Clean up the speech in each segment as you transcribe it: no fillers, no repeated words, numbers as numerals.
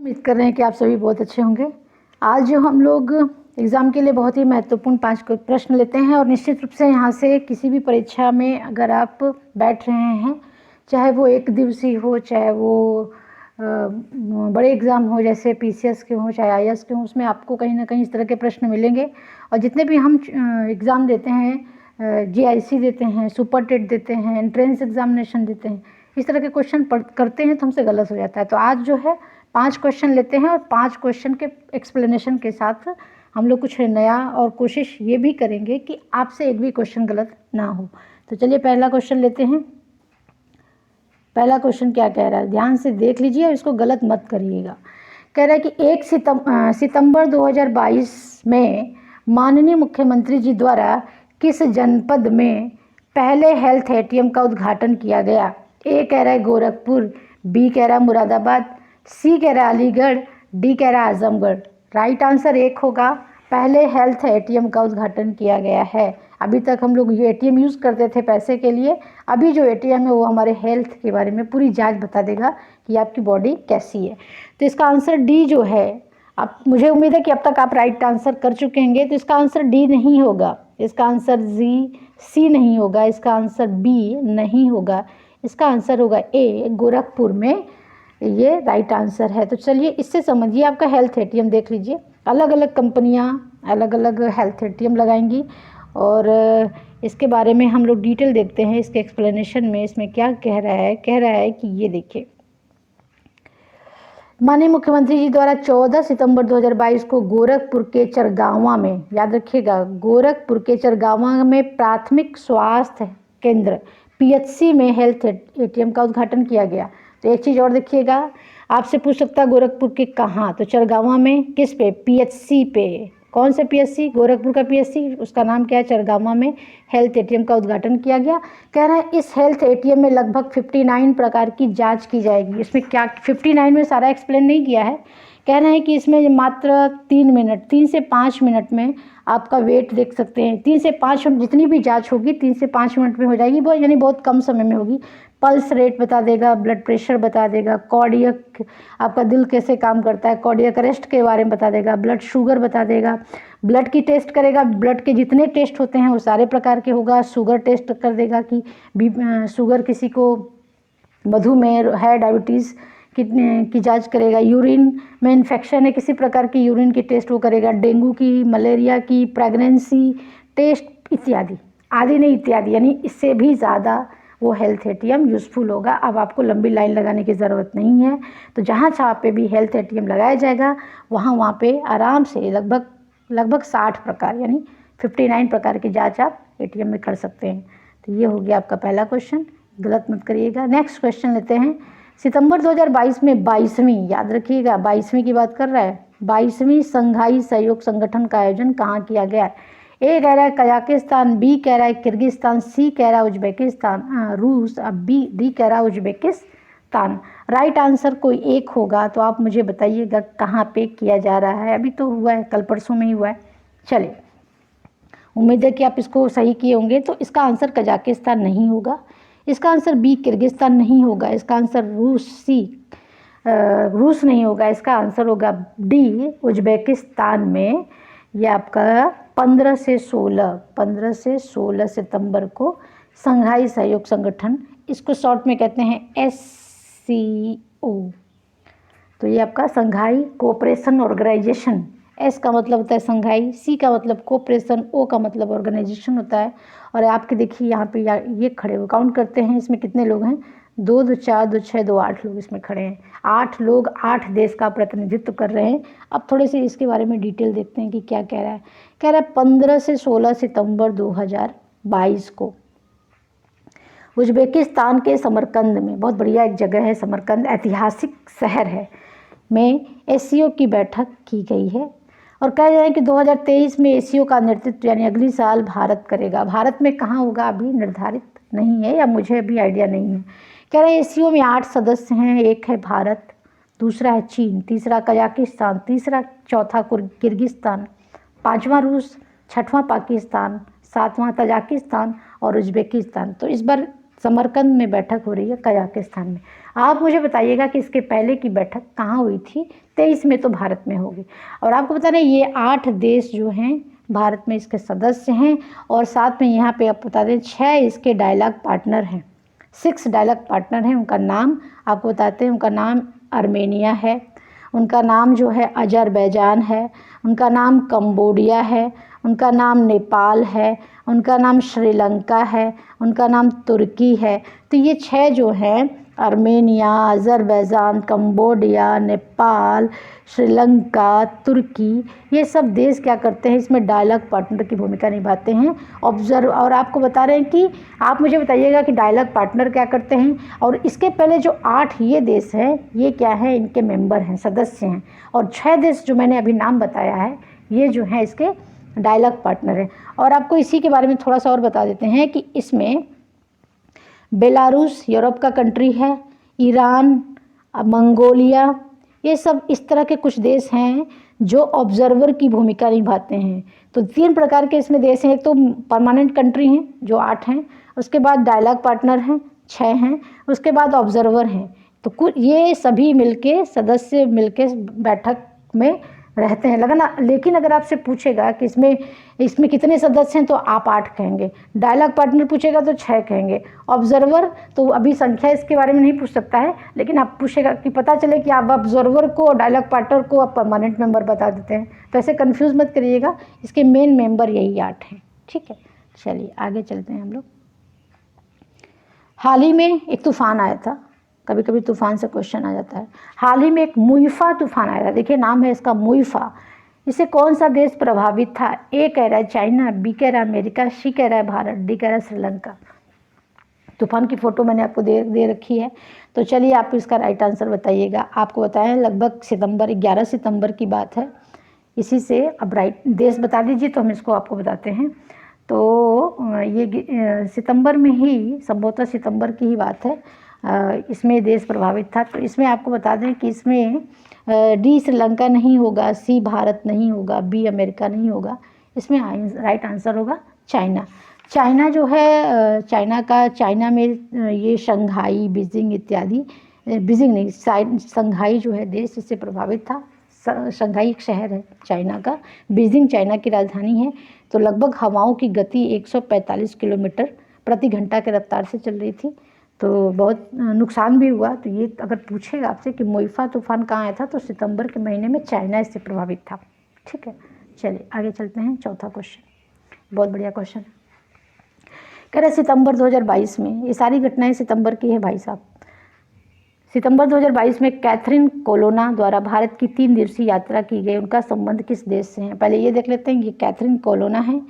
उम्मीद कर रहे हैं कि आप सभी बहुत अच्छे होंगे। आज जो हम लोग एग्ज़ाम के लिए बहुत ही महत्वपूर्ण 5 प्रश्न लेते हैं और निश्चित रूप से यहाँ से किसी भी परीक्षा में अगर आप बैठ रहे हैं, चाहे वो एक दिवसीय हो, चाहे वो बड़े एग्ज़ाम हो जैसे पीसीएस के हों, चाहे आईएएस के हों, उसमें आपको कहीं ना कहीं इस तरह के प्रश्न मिलेंगे। और जितने भी हम एग्ज़ाम देते हैं, जीआईसी देते हैं, सुपर टेट देते हैं, एंट्रेंस एग्जामिनेशन देते हैं, इस तरह के क्वेश्चन करते हैं तो हमसे गलत हो जाता है। तो आज जो है 5 क्वेश्चन लेते हैं और 5 क्वेश्चन के एक्सप्लेनेशन के साथ हम लोग कुछ नया और कोशिश ये भी करेंगे कि आपसे एक भी क्वेश्चन गलत ना हो। तो चलिए पहला क्वेश्चन लेते हैं। पहला क्वेश्चन क्या कह रहा है, ध्यान से देख लीजिए और इसको गलत मत करिएगा। कह रहा है कि 1 सितंबर 2022 में माननीय मुख्यमंत्री जी द्वारा किस जनपद में पहले हेल्थ एटीएम का उद्घाटन किया गया। ए कह रहा है गोरखपुर, बी कह रहा है मुरादाबाद, सी कह रहा है अलीगढ़, डी कह रहा है आजमगढ़। राइट आंसर एक होगा, पहले हेल्थ एटीएम का उद्घाटन किया गया है। अभी तक हम लोग ये एटीएम यूज़ करते थे पैसे के लिए, अभी जो एटीएम है वो हमारे हेल्थ के बारे में पूरी जांच बता देगा कि आपकी बॉडी कैसी है। तो इसका आंसर डी जो है, अब मुझे उम्मीद है कि अब तक आप राइट आंसर कर चुके होंगे। तो इसका आंसर डी नहीं होगा, इसका आंसर सी नहीं होगा, इसका आंसर बी नहीं होगा, इसका आंसर होगा ए गोरखपुर में, ये राइट आंसर है। तो चलिए इससे समझिए आपका हेल्थ एटीएम देख लीजिए, अलग अलग कंपनियां अलग अलग हेल्थ एटीएम लगाएंगी और इसके बारे में हम लोग डिटेल देखते हैं। इसके एक्सप्लेनेशन में इसमें क्या कह रहा है कि ये देखिए, माननीय मुख्यमंत्री जी द्वारा 14 सितंबर 2022 को गोरखपुर के चरगावा में, याद रखिएगा, गोरखपुर के चरगावा में प्राथमिक स्वास्थ्य केंद्र पीएचसी में हेल्थ एटीएम का उद्घाटन किया गया। तो एक चीज़ और देखिएगा, आपसे पूछ सकता है गोरखपुर के कहाँ, तो चरगावा में, किस पे, पीएचसी पे। कौन सा पीएचसी, गोरखपुर का पीएचसी, उसका नाम क्या है, चरगावा में हेल्थ एटीएम का उद्घाटन किया गया। कह रहा है इस हेल्थ एटीएम में लगभग 59 प्रकार की जांच की जाएगी। इसमें क्या 59 में सारा एक्सप्लेन नहीं किया है। कह रहे हैं कि इसमें मात्र 3 से 5 मिनट में आपका वेट देख सकते हैं। 3 से 5 जितनी भी जांच होगी 3 से 5 मिनट में हो जाएगी, यानी बहुत कम समय में होगी। पल्स रेट बता देगा, ब्लड प्रेशर बता देगा, कार्डियक आपका दिल कैसे काम करता है, कार्डियक अरेस्ट के बारे में बता देगा, ब्लड शुगर बता देगा, ब्लड की टेस्ट करेगा, ब्लड के जितने टेस्ट होते हैं वो सारे प्रकार के होगा। शुगर टेस्ट कर देगा कि शुगर किसी को मधुमेह है, डायबिटीज़ की जांच करेगा। यूरिन में इन्फेक्शन है किसी प्रकार की, यूरिन की टेस्ट वो करेगा। डेंगू की, मलेरिया की, प्रेगनेंसी टेस्ट इत्यादि, आदि नहीं इत्यादि, यानी इससे भी ज़्यादा वो हेल्थ एटीएम यूज़फुल होगा। अब आपको लंबी लाइन लगाने की ज़रूरत नहीं है। तो जहाँ जहाँ पे भी हेल्थ एटीएम लगाया जाएगा वहाँ पे आराम से लगभग 60 प्रकार यानी 59 प्रकार की जांच आप एटीएम में कर सकते हैं। तो ये हो गया आपका पहला क्वेश्चन, गलत मत करिएगा। नेक्स्ट क्वेश्चन लेते हैं। सितंबर 2022 में 22वीं, याद रखिएगा 22वीं की बात कर रहा है, 22वीं संघाई सहयोग संगठन का आयोजन कहाँ किया गया है। ए कह रहा है कजाकिस्तान, बी कह रहा है किर्गिस्तान, सी कह रहा है उज्बेकिस्तान, रूस, अब डी कह रहा है उज्बेकिस्तान। राइट आंसर कोई एक होगा, तो आप मुझे बताइएगा कहाँ पे किया जा रहा है। अभी तो हुआ है, कल परसों में ही हुआ है। चलिए, उम्मीद है कि आप इसको सही किए होंगे। तो इसका आंसर कजाकिस्तान नहीं होगा, इसका आंसर बी किर्गिस्तान नहीं होगा, इसका आंसर रूस नहीं होगा, इसका आंसर होगा डी उज्बेकिस्तान में। ये आपका 15 से 16 सितंबर को संघाई सहयोग संगठन, इसको शॉर्ट में कहते हैं SCO। तो ये आपका संघाई कोऑपरेशन ऑर्गेनाइजेशन, एस का मतलब होता है संघाई, सी का मतलब कोऑपरेशन, ओ का मतलब ऑर्गेनाइजेशन होता है। और आपके देखिए यहाँ पे ये खड़े हुए, काउंट करते हैं इसमें कितने लोग हैं, 2 2 4 2 6 2 8 लोग इसमें खड़े हैं। 8 लोग 8 देश का प्रतिनिधित्व कर रहे हैं। अब थोड़े से इसके बारे में डिटेल देखते हैं कि क्या कह रहा है। कह रहा है 15 से 16 सितंबर 2022 को उज्बेकिस्तान के समरकंद में, बहुत बढ़िया एक जगह है समरकंद, ऐतिहासिक शहर है, में SCO की बैठक की गई है। और कह रहे हैं कि 2023 में SCO का नेतृत्व यानी अगली साल भारत करेगा। भारत में कहाँ होगा अभी निर्धारित नहीं है, या मुझे अभी आइडिया नहीं है। कह रहे हैं SCO में 8 सदस्य हैं, एक है भारत, दूसरा है चीन, तीसरा कजाकिस्तान, चौथा किर्गिस्तान, 5वां रूस, 6वां पाकिस्तान, 7वां तजाकिस्तान और उज्बेकिस्तान। तो इस बार समरकंद में बैठक हो रही है कजाकिस्तान में। आप मुझे बताइएगा कि इसके पहले की बैठक कहाँ हुई थी। 23 में तो भारत में होगी। और आपको बता दें ये 8 देश जो हैं भारत में इसके सदस्य हैं, और साथ में यहाँ पे आप बता दें 6 इसके डायलॉग पार्टनर हैं, 6 डायलॉग पार्टनर हैं। उनका नाम आपको बताते हैं। उनका नाम आर्मेनिया है, उनका नाम जो है अजरबैजान है, उनका नाम कंबोडिया है, उनका नाम नेपाल है, उनका नाम श्रीलंका है, उनका नाम तुर्की है। तो ये 6 जो हैं Armenia, Azerbaijan, Cambodia, Nepal, Sri Lanka, तुर्की, ये सब देश क्या करते हैं इसमें डायलॉग पार्टनर की भूमिका निभाते हैं। ऑब्जर्व और आपको बता रहे हैं कि आप मुझे बताइएगा कि डायलॉग पार्टनर क्या करते हैं। और इसके पहले जो 8 ये देश हैं ये क्या है, इनके मेंबर हैं, सदस्य हैं। और 6 देश जो मैंने अभी नाम बताया है ये जो है इसके डायलॉग पार्टनर हैं। और आपको इसी के बारे में थोड़ा सा और बता देते हैं कि इसमें बेलारूस यूरोप का कंट्री है, ईरान, मंगोलिया, ये सब इस तरह के कुछ देश हैं जो ऑब्जर्वर की भूमिका निभाते हैं। तो 3 प्रकार के इसमें देश हैं। एक तो परमानेंट कंट्री हैं जो 8 हैं, उसके बाद डायलॉग पार्टनर हैं 6 हैं, उसके बाद ऑब्जर्वर हैं। तो कुछ ये सभी मिलके सदस्य मिलके बैठक में रहते हैं लगना। लेकिन अगर आपसे पूछेगा कि इसमें कितने सदस्य हैं तो आप 8 कहेंगे, डायलॉग पार्टनर पूछेगा तो 6 कहेंगे, ऑब्जर्वर तो अभी संख्या इसके बारे में नहीं पूछ सकता है, लेकिन आप पूछेगा कि पता चले कि आप ऑब्जर्वर को और डायलॉग पार्टनर को आप परमानेंट मेंबर बता देते हैं। तो ऐसे कन्फ्यूज़ मत करिएगा, इसके मेन मेंबर यही 8 हैं। ठीक है, चलिए आगे चलते हैं हम लोग। हाल ही में एक तूफान आया था, कभी कभी तूफान से क्वेश्चन आ जाता है। हाल ही में एक मुइफा तूफान आया था, देखिए नाम है इसका मुइफा। इससे कौन सा देश प्रभावित था? ए कह रहा है चाइना, बी कह रहा है अमेरिका, सी कह रहा है भारत, डी कह रहा है श्रीलंका। तूफान की फ़ोटो मैंने आपको दे रखी है। तो चलिए आप इसका राइट आंसर बताइएगा। आपको बताएं लगभग 11 सितंबर की बात है। इसी से अब राइट देश बता दीजिए तो हम इसको आपको बताते हैं। तो ये सितंबर में ही, संभवतः सितंबर की ही बात है, इसमें देश प्रभावित था। तो इसमें आपको बता दें कि इसमें डी श्रीलंका नहीं होगा, सी भारत नहीं होगा, बी अमेरिका नहीं होगा, इसमें राइट आंसर होगा चाइना। चाइना जो है चाइना में ये शंघाई, बीजिंग इत्यादि, बीजिंग नहीं शंघाई जो है देश इससे प्रभावित था। शंघाई एक शहर है चाइना का, बीजिंग चाइना की राजधानी है। तो लगभग हवाओं की गति 145 किलोमीटर प्रति घंटा के रफ्तार से चल रही थी। तो बहुत नुकसान भी हुआ। तो ये अगर पूछेगा आपसे कि मोइफा तूफान कहाँ आया था तो सितंबर के महीने में चाइना इससे प्रभावित था। ठीक है, चलिए आगे चलते हैं। चौथा क्वेश्चन बहुत बढ़िया क्वेश्चन कह रहे सितंबर 2022 में, ये सारी घटनाएं सितंबर की है भाई साहब। सितंबर 2022 में कैथरीन कोलोना द्वारा भारत की 3 दिवसीय यात्रा की गई। उनका संबंध किस देश से है? पहले ये देख लेते हैं। ये कैथरीन कोलोना है,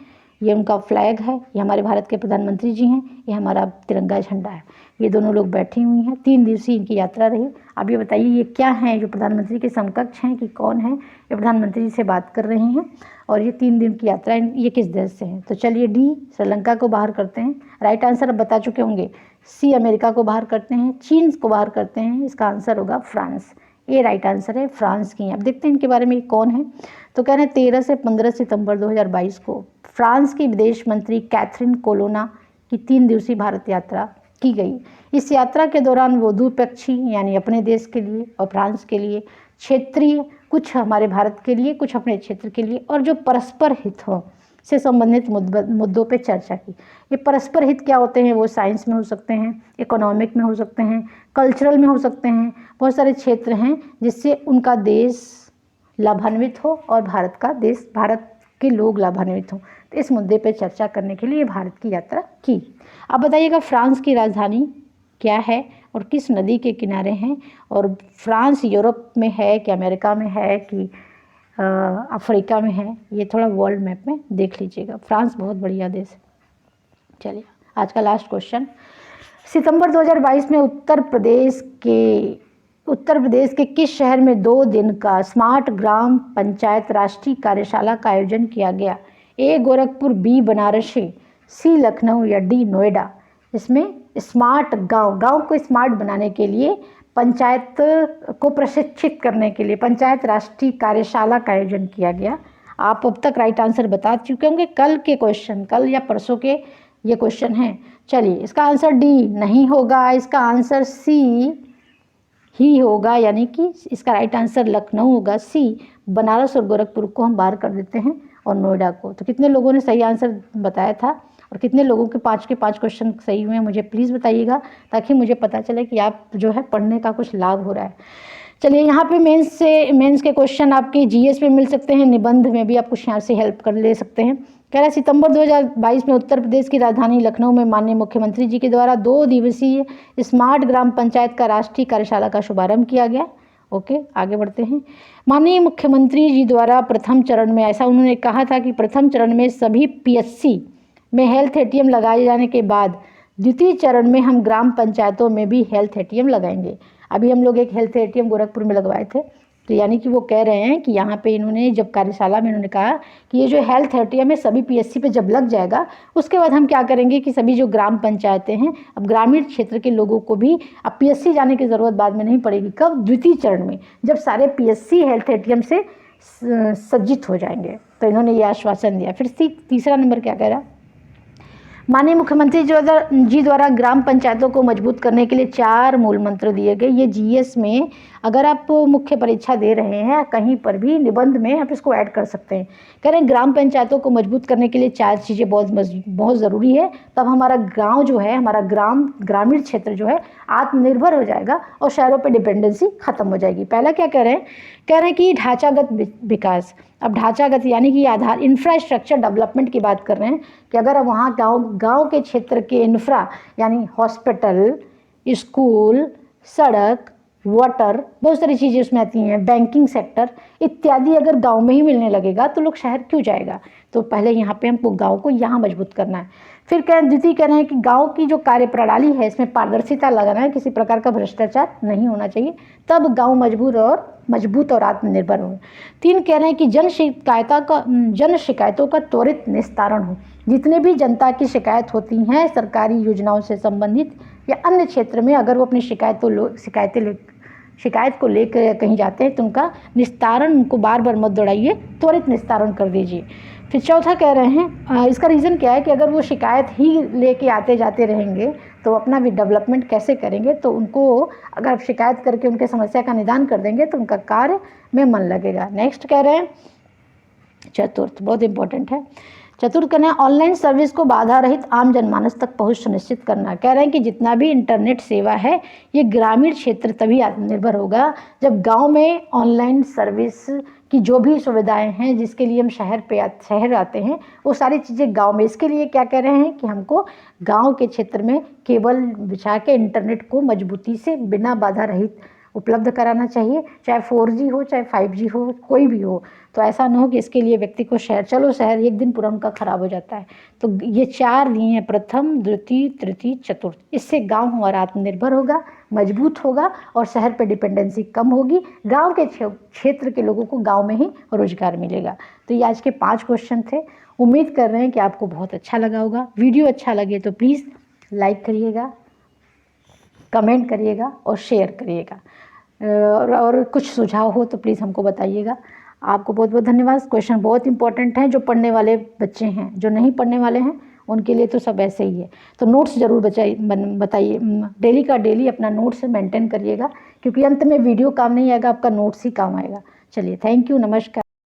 ये उनका फ्लैग है, ये हमारे भारत के प्रधानमंत्री जी हैं, ये हमारा तिरंगा झंडा है। ये दोनों लोग बैठी हुई हैं। 3 दिवसीय इनकी यात्रा रही। अब ये बताइए ये क्या हैं जो प्रधानमंत्री के समकक्ष हैं कि कौन है? ये प्रधानमंत्री जी से बात कर रही हैं और ये 3 दिन की यात्रा ये किस देश से है? तो चलिए डी श्रीलंका को बाहर करते हैं। राइट आंसर अब बता चुके होंगे। सी अमेरिका को बाहर करते हैं, चीन को बाहर करते हैं। इसका आंसर होगा फ्रांस। ये राइट आंसर है, फ्रांस की। अब देखते हैं इनके बारे में कौन है। तो कह रहे हैं 13 से 15 सितंबर 2022 को फ्रांस की विदेश मंत्री कैथरीन कोलोना की 3 दिवसीय भारत यात्रा की गई। इस यात्रा के दौरान वो द्विपक्षीय यानी अपने देश के लिए और फ्रांस के लिए, क्षेत्रीय कुछ हमारे भारत के लिए, कुछ अपने क्षेत्र के लिए, और जो परस्पर हित हो से संबंधित मुद्दों पे चर्चा की। ये परस्पर हित क्या होते हैं? वो साइंस में हो सकते हैं, इकोनॉमिक में हो सकते हैं, कल्चरल में हो सकते हैं। बहुत सारे क्षेत्र हैं जिससे उनका देश लाभान्वित हो और भारत के लोग लाभान्वित हों। तो इस मुद्दे पे चर्चा करने के लिए भारत की यात्रा की। अब बताइएगा फ्रांस की राजधानी क्या है और किस नदी के किनारे हैं? और फ्रांस यूरोप में है कि अमेरिका में है कि अफ्रीका में है? ये थोड़ा वर्ल्ड मैप में देख लीजिएगा। फ्रांस बहुत बढ़िया देश है। चलिए आज का लास्ट क्वेश्चन। सितंबर 2022 में उत्तर प्रदेश के किस शहर में 2 दिन का स्मार्ट ग्राम पंचायत राष्ट्रीय कार्यशाला का आयोजन किया गया? ए गोरखपुर, बी बनारसी, सी लखनऊ या डी नोएडा? इसमें स्मार्ट गांव को स्मार्ट बनाने के लिए, पंचायत को प्रशिक्षित करने के लिए पंचायत राष्ट्रीय कार्यशाला का आयोजन किया गया। आप अब तक राइट आंसर बता चुके होंगे। कल के क्वेश्चन, कल या परसों के ये क्वेश्चन है। चलिए, इसका आंसर डी नहीं होगा, इसका आंसर सी ही होगा, यानी कि इसका राइट आंसर लखनऊ होगा। सी, बनारस और गोरखपुर को हम बाहर कर देते हैं और नोएडा को। तो कितने लोगों ने सही आंसर बताया था और कितने लोगों के 5 के 5 क्वेश्चन सही हुए, मुझे प्लीज़ बताइएगा, ताकि मुझे पता चले कि आप जो है पढ़ने का कुछ लाभ हो रहा है। चलिए, यहाँ पे मेंस के क्वेश्चन आपके जीएस में मिल सकते हैं, निबंध में भी आप कुछ यहाँ से हेल्प कर ले सकते हैं। कह रहा है सितंबर 2022 में उत्तर प्रदेश की राजधानी लखनऊ में माननीय मुख्यमंत्री जी के द्वारा 2 दिवसीय स्मार्ट ग्राम पंचायत का राष्ट्रीय कार्यशाला का शुभारंभ किया गया। ओके, आगे बढ़ते हैं। माननीय मुख्यमंत्री जी द्वारा प्रथम चरण में, ऐसा उन्होंने कहा था कि प्रथम चरण में सभी पीएचसी में हेल्थ एटीएम लगाए जाने के बाद द्वितीय चरण में हम ग्राम पंचायतों में भी हेल्थ एटीएम लगाएंगे। अभी हम लोग एक हेल्थ एटीएम गोरखपुर में लगवाए थे, तो यानी कि वो कह रहे हैं कि यहाँ पे इन्होंने जब कार्यशाला में इन्होंने कहा कि ये जो हेल्थ एटीएम है सभी पीएचसी पे जब लग जाएगा, उसके बाद हम क्या करेंगे कि सभी जो ग्राम पंचायतें हैं, अब ग्रामीण क्षेत्र के लोगों को भी अब पीएचसी जाने की ज़रूरत बाद में नहीं पड़ेगी। कब? द्वितीय चरण में, जब सारे पीएचसी हेल्थ एटीएम से सज्जित हो जाएंगे। तो इन्होंने ये आश्वासन दिया। फिर तीसरा नंबर क्या कह रहा, माननीय मुख्यमंत्री जी द्वारा ग्राम पंचायतों को मजबूत करने के लिए 4 मूल मंत्र दिए गए। ये जीएस में अगर आप मुख्य परीक्षा दे रहे हैं कहीं पर भी निबंध में आप इसको ऐड कर सकते हैं। कह रहे हैं ग्राम पंचायतों को मजबूत करने के लिए 4 चीज़ें बहुत ज़रूरी है, तब हमारा गांव जो है, हमारा ग्रामीण क्षेत्र जो है आत्मनिर्भर हो जाएगा और शहरों पर डिपेंडेंसी खत्म हो जाएगी। पहला क्या कह रहे हैं? कह रहे हैं कि ढांचागत विकास। अब ढांचागत यानी कि आधार, इंफ्रास्ट्रक्चर डेवलपमेंट की बात कर रहे हैं कि अगर वहाँ गांव के क्षेत्र के इंफ्रा यानी हॉस्पिटल, स्कूल, सड़क, वाटर, बहुत सारी चीज़ें उसमें आती हैं, बैंकिंग सेक्टर इत्यादि अगर गांव में ही मिलने लगेगा तो लोग शहर क्यों जाएगा? तो पहले यहाँ पे हमको गांव को यहाँ मजबूत करना है। फिर द्वितीय कह रहे हैं कि गांव की जो कार्यप्रणाली है इसमें पारदर्शिता लगाना है, किसी प्रकार का भ्रष्टाचार नहीं होना चाहिए, तब गांव मजबूत और आत्मनिर्भर हो। 3 कह रहे हैं कि जन शिकायतों का त्वरित निस्तारण हो। जितने भी जनता की शिकायत होती हैं सरकारी योजनाओं से संबंधित या अन्य क्षेत्र में, अगर वो अपनी शिकायत को लेकर कहीं जाते हैं तो उनका निस्तारण, उनको बार बार मत दौड़ाइए, त्वरित निस्तारण कर दीजिए। फिर चौथा कह रहे हैं, इसका रीज़न क्या है कि अगर वो शिकायत ही लेके आते जाते रहेंगे तो अपना भी डेवलपमेंट कैसे करेंगे? तो उनको अगर आप शिकायत करके उनके समस्या का निदान कर देंगे तो उनका कार्य में मन लगेगा। नेक्स्ट कह रहे हैं चतुर्थ, बहुत इंपॉर्टेंट है। चतुर्थ कहना है ऑनलाइन सर्विस को बाधा रहित आम जनमानस तक पहुंच सुनिश्चित करना। कह रहे हैं कि जितना भी इंटरनेट सेवा है ये ग्रामीण क्षेत्र तभी आत्मनिर्भर होगा जब गांव में ऑनलाइन सर्विस की जो भी सुविधाएं हैं जिसके लिए हम शहर आते हैं वो सारी चीज़ें गांव में। इसके लिए क्या कह रहे हैं कि हमको गांव के क्षेत्र में केबल बिछा के इंटरनेट को मजबूती से बिना बाधा रहित उपलब्ध कराना चाहिए, चाहे 4G हो चाहे 5G हो, कोई भी हो। तो ऐसा ना हो कि इसके लिए व्यक्ति को शहर एक दिन पूरा उनका खराब हो जाता है। तो ये 4 दिए हैं, प्रथम, द्वितीय, तृतीय, चतुर्थ। इससे गांव हमारा आत्मनिर्भर होगा, मजबूत होगा और शहर पे डिपेंडेंसी कम होगी। गांव के क्षेत्र के लोगों को गांव में ही रोजगार मिलेगा। तो ये आज के 5 क्वेश्चन थे। उम्मीद कर रहे हैं कि आपको बहुत अच्छा लगा होगा। वीडियो अच्छा लगे तो प्लीज़ लाइक करिएगा, कमेंट करिएगा और शेयर करिएगा, और कुछ सुझाव हो तो प्लीज़ हमको बताइएगा। आपको बहुत बहुत धन्यवाद। क्वेश्चन बहुत इंपॉर्टेंट हैं, जो पढ़ने वाले बच्चे हैं, जो नहीं पढ़ने वाले हैं उनके लिए तो सब ऐसे ही है। तो नोट्स ज़रूर बताइए, डेली का डेली अपना नोट्स मेंटेन करिएगा, क्योंकि अंत में वीडियो काम नहीं आएगा, आपका नोट्स ही काम आएगा। चलिए, थैंक यू, नमस्कार।